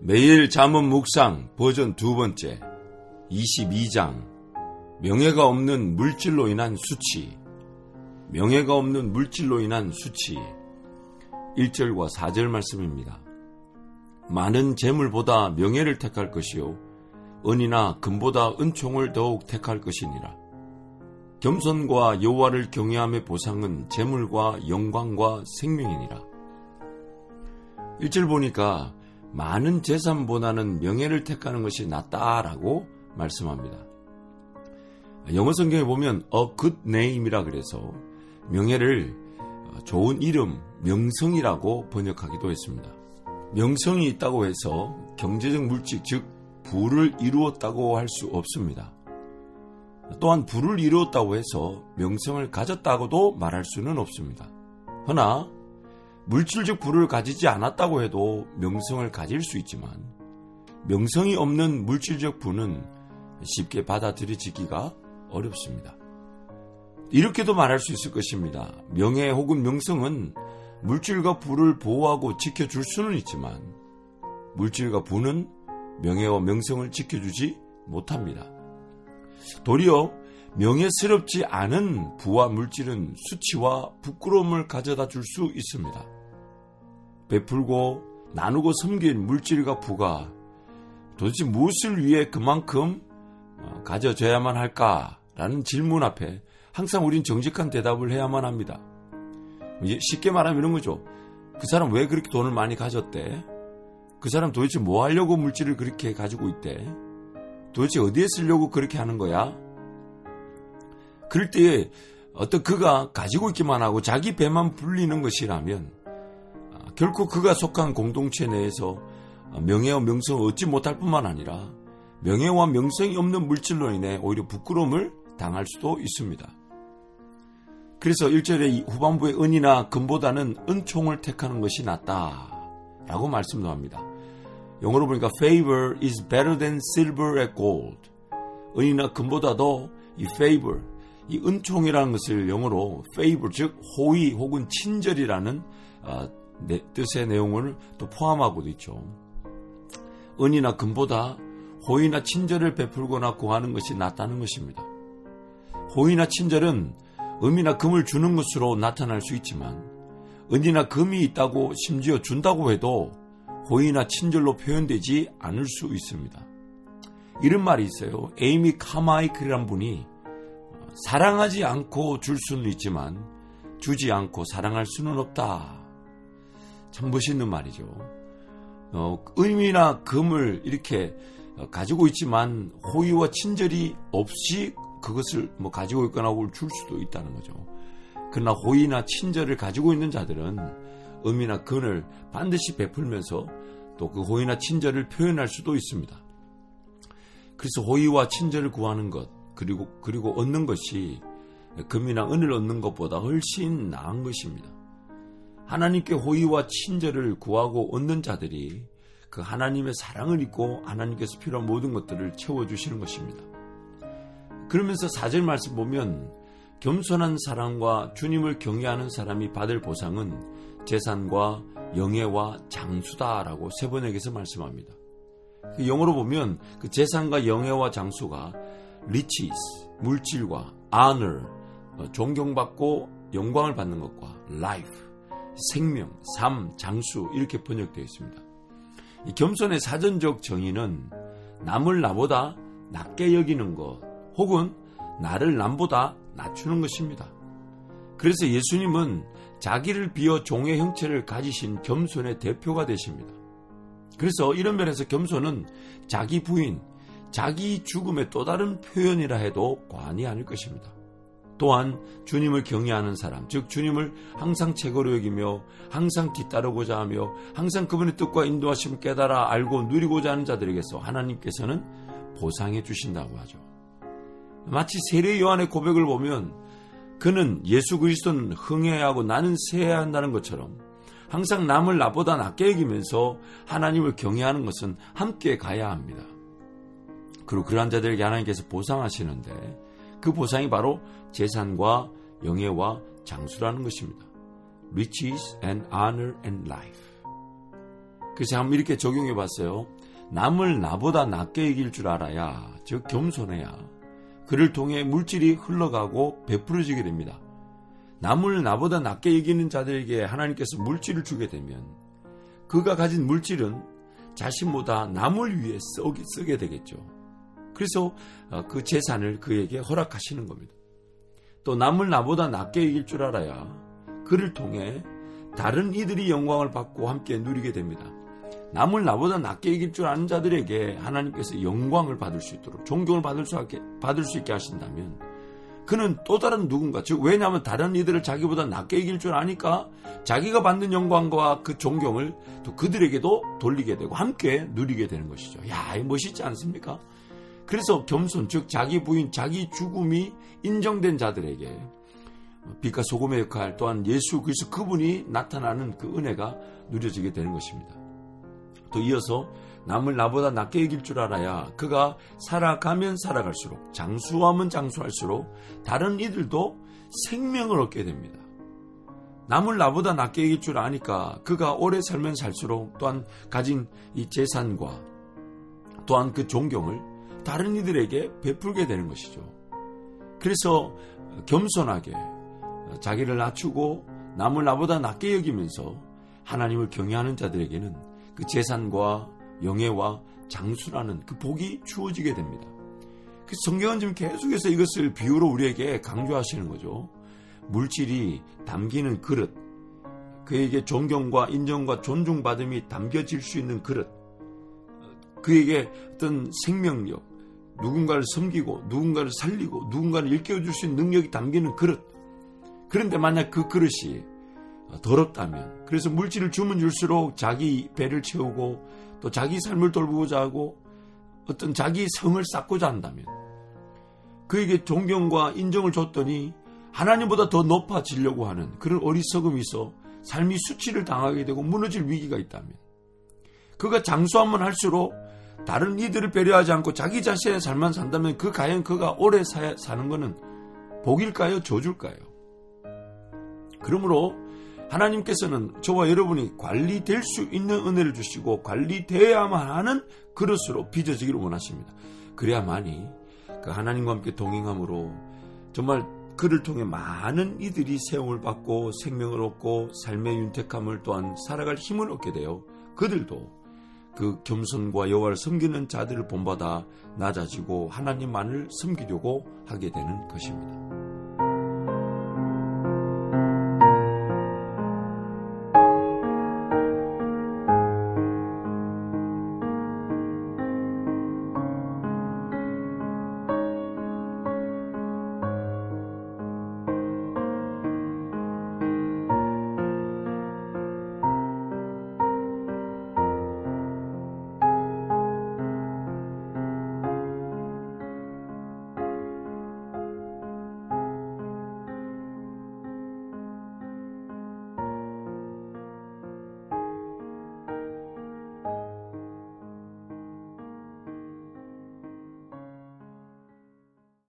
매일 잠언 묵상 버전 2번째 22장 명예가 없는 물질로 인한 수치. 명예가 없는 물질로 인한 수치. 1절과 4절 말씀입니다. 많은 재물보다 명예를 택할 것이요 은이나 금보다 은총을 더욱 택할 것이니라. 겸손과 여호와를 경외함의 보상은 재물과 영광과 생명이니라. 1절 보니까 많은 재산보다는 명예를 택하는 것이 낫다라고 말씀합니다. 영어 성경에 보면 a good name이라 그래서 명예를 좋은 이름, 명성이라고 번역하기도 했습니다. 명성이 있다고 해서 경제적 물질, 즉 부를 이루었다고 할 수 없습니다. 또한 부를 이루었다고 해서 명성을 가졌다고도 말할 수는 없습니다. 허나 물질적 부를 가지지 않았다고 해도 명성을 가질 수 있지만 명성이 없는 물질적 부는 쉽게 받아들여지기가 어렵습니다. 이렇게도 말할 수 있을 것입니다. 명예 혹은 명성은 물질과 부를 보호하고 지켜줄 수는 있지만 물질과 부는 명예와 명성을 지켜주지 못합니다. 도리어 명예스럽지 않은 부와 물질은 수치와 부끄러움을 가져다 줄 수 있습니다. 베풀고 나누고 섬긴 물질과 부가 도대체 무엇을 위해 그만큼 가져져야만 할까라는 질문 앞에 항상 우린 정직한 대답을 해야만 합니다. 쉽게 말하면 이런 거죠. 그 사람 왜 그렇게 돈을 많이 가졌대? 그 사람 도대체 뭐 하려고 물질을 그렇게 가지고 있대? 도대체 어디에 쓰려고 그렇게 하는 거야? 그럴 때에 어떤 그가 가지고 있기만 하고 자기 배만 불리는 것이라면 결코 그가 속한 공동체 내에서 명예와 명성을 얻지 못할 뿐만 아니라 명예와 명성이 없는 물질로 인해 오히려 부끄러움을 당할 수도 있습니다. 그래서 1절의 후반부의 은이나 금보다는 은총을 택하는 것이 낫다라고 말씀도 합니다. 영어로 보니까 favor is better than silver and gold. 은이나 금보다도 이 favor, 이 은총이라는 것을 영어로 favor, 즉 호의 혹은 친절이라는 뜻의 내용을 또 포함하고도 있죠. 은이나 금보다 호의나 친절을 베풀거나 구하는 것이 낫다는 것입니다. 호의나 친절은 은이나 금을 주는 것으로 나타날 수 있지만 은이나 금이 있다고 심지어 준다고 해도 호의나 친절로 표현되지 않을 수 있습니다. 이런 말이 있어요. 에이미 카마이클이란 분이 사랑하지 않고 줄 수는 있지만 주지 않고 사랑할 수는 없다. 참 멋있는 말이죠. 은이나 금을 이렇게 가지고 있지만 호의와 친절이 없이 그것을 가지고 있거나 줄 수도 있다는 거죠. 그러나 호의나 친절을 가지고 있는 자들은 은이나 금을 반드시 베풀면서 또 그 호의나 친절을 표현할 수도 있습니다. 그래서 호의와 친절을 구하는 것 그리고 얻는 것이 금이나 은을 얻는 것보다 훨씬 나은 것입니다. 하나님께 호의와 친절을 구하고 얻는 자들이 그 하나님의 사랑을 입고 하나님께서 필요한 모든 것들을 채워주시는 것입니다. 그러면서 4절 말씀 보면 겸손한 사랑과 주님을 경외하는 사람이 받을 보상은 재산과 영예와 장수다라고 세 번역에서 말씀합니다. 영어로 보면 그 재산과 영예와 장수가 riches, 물질과 honor, 존경받고 영광을 받는 것과 life, 생명, 삶, 장수 이렇게 번역되어 있습니다. 이 겸손의 사전적 정의는 남을 나보다 낮게 여기는 것 혹은 나를 남보다 낮추는 것입니다. 그래서 예수님은 자기를 비워 종의 형체를 가지신 겸손의 대표가 되십니다. 그래서 이런 면에서 겸손은 자기 부인, 자기 죽음의 또 다른 표현이라 해도 과언이 아닐 것입니다. 또한 주님을 경외하는 사람, 즉 주님을 항상 최고로 여기며 항상 뒤따르고자 하며 항상 그분의 뜻과 인도하심을 깨달아 알고 누리고자 하는 자들에게서 하나님께서는 보상해 주신다고 하죠. 마치 세례 요한의 고백을 보면 그는 예수 그리스도는 흥해야 하고 나는 세해야 한다는 것처럼 항상 남을 나보다 낮게 여기면서 하나님을 경외하는 것은 함께 가야 합니다. 그리고 그러한 자들에게 하나님께서 보상하시는데 그 보상이 바로 재산과 영예와 장수라는 것입니다. Riches and honor and life. 그래서 한번 이렇게 적용해 봤어요. 남을 나보다 낮게 여길 줄 알아야, 즉 겸손해야 그를 통해 물질이 흘러가고 베풀어지게 됩니다. 남을 나보다 낮게 여기는 자들에게 하나님께서 물질을 주게 되면 그가 가진 물질은 자신보다 남을 위해 쓰게 되겠죠. 그래서 그 재산을 그에게 허락하시는 겁니다. 또 남을 나보다 낮게 여길 줄 알아야 그를 통해 다른 이들이 영광을 받고 함께 누리게 됩니다. 남을 나보다 낮게 여길 줄 아는 자들에게 하나님께서 영광을 받을 수 있도록, 존경을 받을 수 있게 하신다면 그는 또 다른 누군가, 즉 왜냐하면 다른 이들을 자기보다 낮게 여길 줄 아니까 자기가 받는 영광과 그 존경을 또 그들에게도 돌리게 되고 함께 누리게 되는 것이죠. 야, 이거 멋있지 않습니까? 그래서 겸손, 즉 자기 부인, 자기 죽음이 인정된 자들에게 빛과 소금의 역할, 또한 예수 그리스도 그분이 나타나는 그 은혜가 누려지게 되는 것입니다. 또 이어서 남을 나보다 낮게 여길 줄 알아야 그가 살아가면 살아갈수록, 장수하면 장수할수록 다른 이들도 생명을 얻게 됩니다. 남을 나보다 낮게 여길 줄 아니까 그가 오래 살면 살수록 또한 가진 이 재산과 또한 그 존경을 다른 이들에게 베풀게 되는 것이죠. 그래서 겸손하게 자기를 낮추고 남을 나보다 낮게 여기면서 하나님을 경외하는 자들에게는 그 재산과 영예와 장수라는 그 복이 주어지게 됩니다. 그래서 성경은 지금 계속해서 이것을 비유로 우리에게 강조하시는 거죠. 물질이 담기는 그릇, 그에게 존경과 인정과 존중받음이 담겨질 수 있는 그릇, 그에게 어떤 생명력, 누군가를 섬기고 누군가를 살리고 누군가를 일깨워줄 수 있는 능력이 담기는 그릇. 그런데 만약 그 그릇이 더럽다면, 그래서 물질을 주면 줄수록 자기 배를 채우고 또 자기 삶을 돌보고자 하고 어떤 자기 성을 쌓고자 한다면, 그에게 존경과 인정을 줬더니 하나님보다 더 높아지려고 하는 그런 어리석음이 있어 삶이 수치를 당하게 되고 무너질 위기가 있다면, 그가 장수하면 할수록 다른 이들을 배려하지 않고 자기 자신의 삶만 산다면 과연 그가 오래 사는 것은 복일까요? 저줄까요? 그러므로 하나님께서는 저와 여러분이 관리될 수 있는 은혜를 주시고 관리되어야만 하는 그릇으로 빚어지기를 원하십니다. 그래야만이 그 하나님과 함께 동행함으로 정말 그를 통해 많은 이들이 세움을 받고 생명을 얻고 삶의 윤택함을 또한 살아갈 힘을 얻게 되어 그들도 그 겸손과 여호와를 섬기는 자들을 본받아 낮아지고 하나님만을 섬기려고 하게 되는 것입니다.